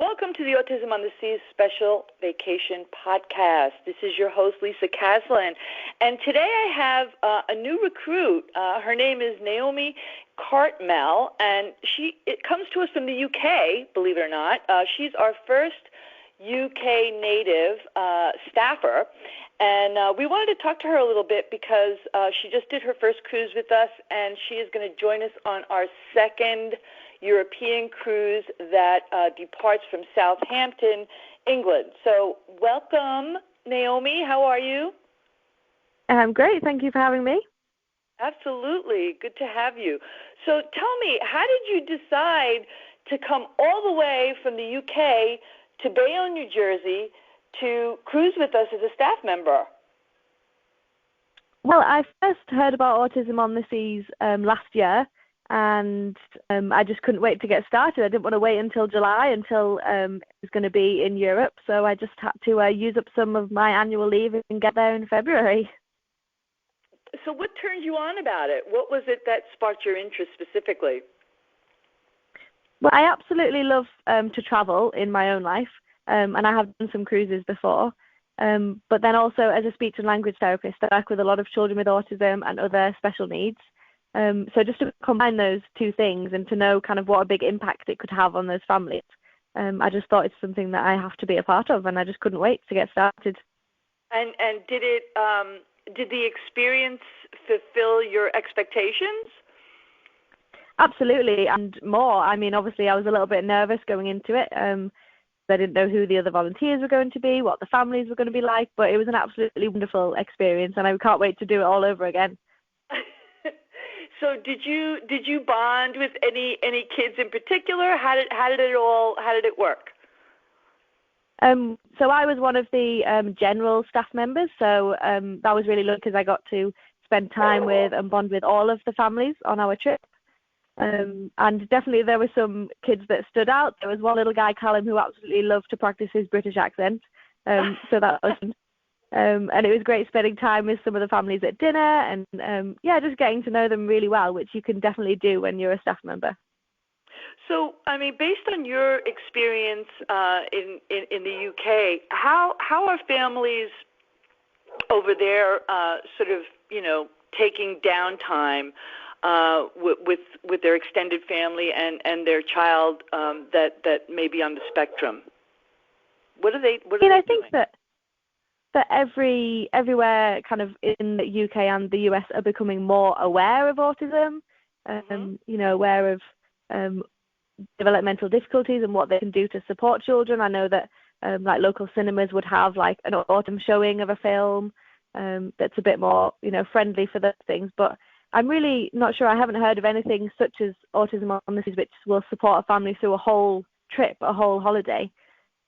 Welcome to the Autism on the Seas Special Vacation Podcast. This is your host, Lisa Caslin, and today I have a new recruit. Her name is Naomi Cartmell, and it comes to us from the UK, believe it or not. She's our first UK native staffer, and we wanted to talk to her a little bit because she just did her first cruise with us, and she is going to join us on our second European cruise that departs from Southampton, England. So welcome, Naomi. How are you? I'm great. Thank you for having me. Absolutely. Good to have you. So tell me, how did you decide to come all the way from the UK to Bayonne, New Jersey to cruise with us as a staff member? Well, I first heard about Autism on the Seas last year, and I just couldn't wait to get started. I didn't want to wait until July, until it was going to be in Europe, so I just had to use up some of my annual leave and get there in February. So what turned you on about it? What was it that sparked your interest specifically? Well, I absolutely love to travel in my own life, and I have done some cruises before. But then also as a speech and language therapist, I work with a lot of children with autism and other special needs. So just to combine those two things and to know kind of what a big impact it could have on those families, I just thought it's something that I have to be a part of, and I just couldn't wait to get started. And did the experience fulfill your expectations? Absolutely, and more. I mean, obviously I was a little bit nervous going into it. I didn't know who the other volunteers were going to be, what the families were going to be like, but it was an absolutely wonderful experience, and I can't wait to do it all over again. So did you bond with any kids in particular? How did it work? So I was one of the general staff members, so that was really lucky because I got to spend time with and bond with all of the families on our trip. And definitely there were some kids that stood out. There was one little guy, Callum, who absolutely loved to practice his British accent. So that was fun. And it was great spending time with some of the families at dinner and, just getting to know them really well, which you can definitely do when you're a staff member. So, I mean, based on your experience in the UK, how are families over there sort of, taking downtime with their extended family and their child that may be on the spectrum? What are they doing? I think that everywhere kind of in the UK and the US are becoming more aware of autism, aware of developmental difficulties and what they can do to support children. I know that like local cinemas would have like an autumn showing of a film that's a bit more, friendly for those things. But I'm really not sure. I haven't heard of anything such as Autism on the Seas, which will support a family through a whole trip, a whole holiday.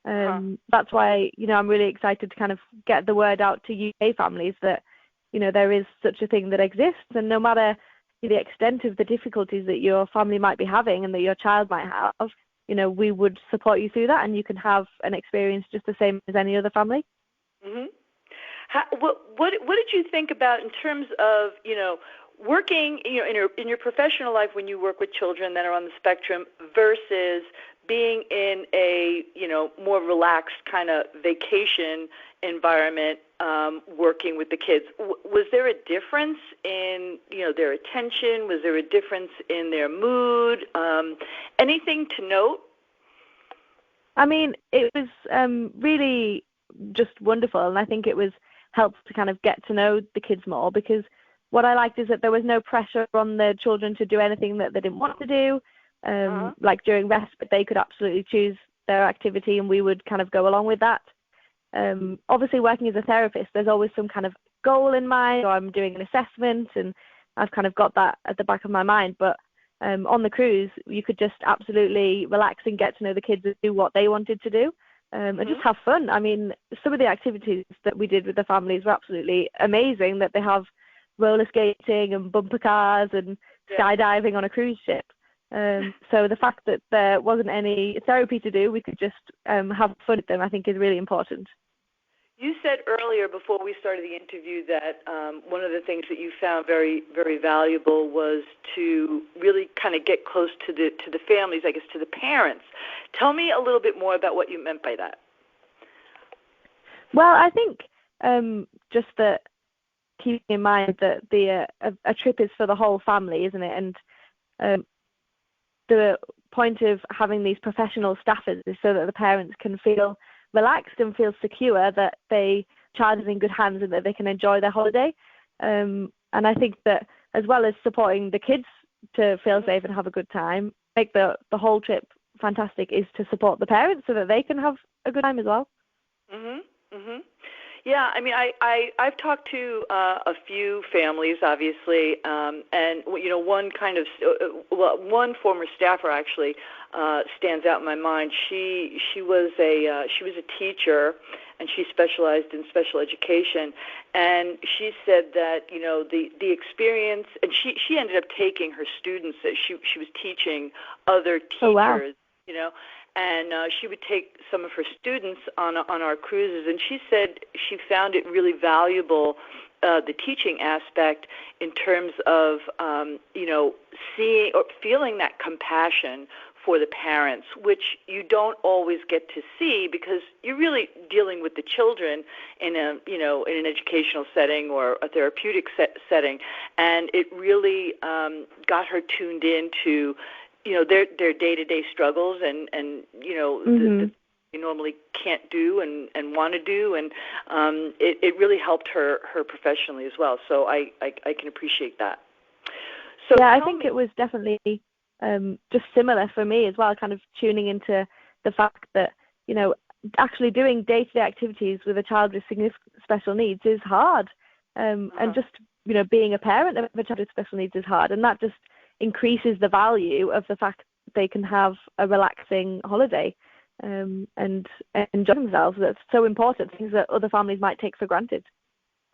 That's why, I'm really excited to kind of get the word out to UK families that, there is such a thing that exists, and no matter the extent of the difficulties that your family might be having and that your child might have, we would support you through that, and you can have an experience just the same as any other family. Mm-hmm. What did you think about in terms of, working, in your professional life when you work with children that are on the spectrum versus being in a, more relaxed kind of vacation environment, working with the kids? Was there a difference in, their attention? Was there a difference in their mood? Anything to note? I mean, it was really just wonderful, and I think it was helped to kind of get to know the kids more, because what I liked is that there was no pressure on the children to do anything that they didn't want to do. Like during respite, they could absolutely choose their activity, and we would kind of go along with that. Obviously, working as a therapist, there's always some kind of goal in mind, or I'm doing an assessment, and I've kind of got that at the back of my mind. But on the cruise, you could just absolutely relax and get to know the kids and do what they wanted to do, and just have fun. I mean, some of the activities that we did with the families were absolutely amazing, that they have roller skating and bumper cars and skydiving on a cruise ship. So the fact that there wasn't any therapy to do, we could just have fun with them, I think is really important. You said earlier before we started the interview that one of the things that you found very, very valuable was to really kind of get close to the families, I guess, to the parents. Tell me a little bit more about what you meant by that. Well, I think just that keeping in mind that a trip is for the whole family, isn't it? And the point of having these professional staffers is so that the parents can feel relaxed and feel secure that the child is in good hands and that they can enjoy their holiday. And I think that as well as supporting the kids to feel safe and have a good time, make the whole trip fantastic is to support the parents so that they can have a good time as well. Mhm. Mhm. Yeah, I mean, I've talked to a few families, obviously, and one kind of one former staffer actually stands out in my mind. She was a teacher, and she specialized in special education, and she said that the experience, and she ended up taking her students that she was teaching other teachers. Oh, wow. And she would take some of her students on our cruises, and she said she found it really valuable, the teaching aspect, in terms of seeing or feeling that compassion for the parents, which you don't always get to see because you're really dealing with the children in in an educational setting or a therapeutic setting, and it really got her tuned into their day-to-day struggles and the they normally can't do and want to do, and it really helped her professionally as well. So I can appreciate that. So yeah, I think it was definitely just similar for me as well, kind of tuning into the fact that actually doing day-to-day activities with a child with significant special needs is hard, and just being a parent of a child with special needs is hard, and that just increases the value of the fact that they can have a relaxing holiday and enjoy themselves. That's so important, things that other families might take for granted.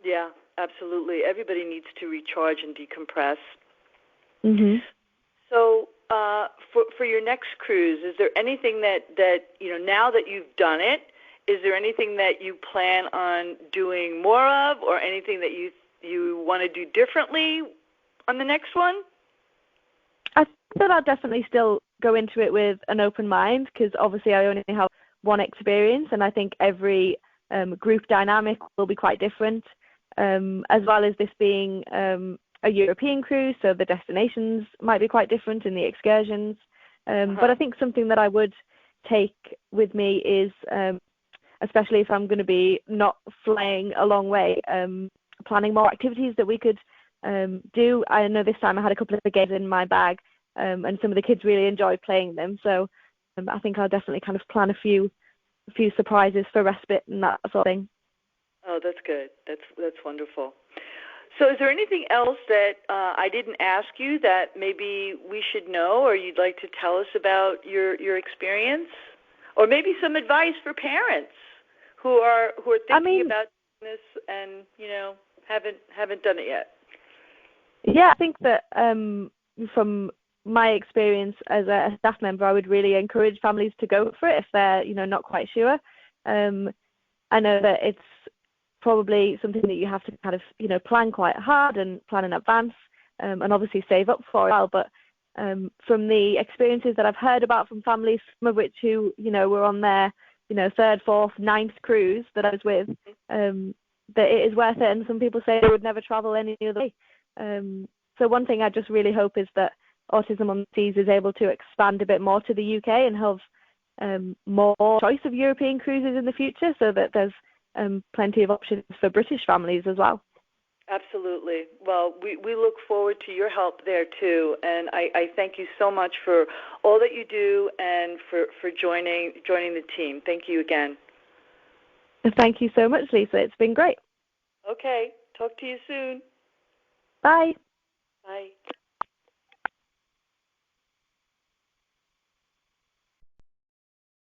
Yeah, absolutely. Everybody needs to recharge and decompress. Mm-hmm. So for your next cruise, is there anything that now that you've done it, is there anything that you plan on doing more of, or anything that you want to do differently on the next one? I think that I'll definitely still go into it with an open mind, because obviously I only have one experience, and I think every group dynamic will be quite different, as well as this being a European cruise, so the destinations might be quite different in the excursions. But I think something that I would take with me is, especially if I'm going to be not flying a long way, planning more activities that we could do. I know this time I had a couple of games in my bag, and some of the kids really enjoyed playing them. So I think I'll definitely kind of plan a few surprises for respite and that sort of thing. Oh, that's good. That's wonderful. So is there anything else that I didn't ask you that maybe we should know, or you'd like to tell us about your experience, or maybe some advice for parents who are thinking about this and haven't done it yet? Yeah, I think that from my experience as a staff member, I would really encourage families to go for it if they're not quite sure. I know that it's probably something that you have to kind of plan quite hard and plan in advance, and obviously save up for a while. But from the experiences that I've heard about from families, some of which who were on their third, fourth, ninth cruise that I was with, that it is worth it, and some people say they would never travel any other way. So one thing I just really hope is that Autism on the Seas is able to expand a bit more to the UK and have more choice of European cruises in the future, so that there's plenty of options for British families as well. Absolutely. Well, we look forward to your help there too, and I thank you so much for all that you do and for joining the team. Thank you again. Thank you so much, Lisa. It's been great. Okay. Talk to you soon. Bye. Bye.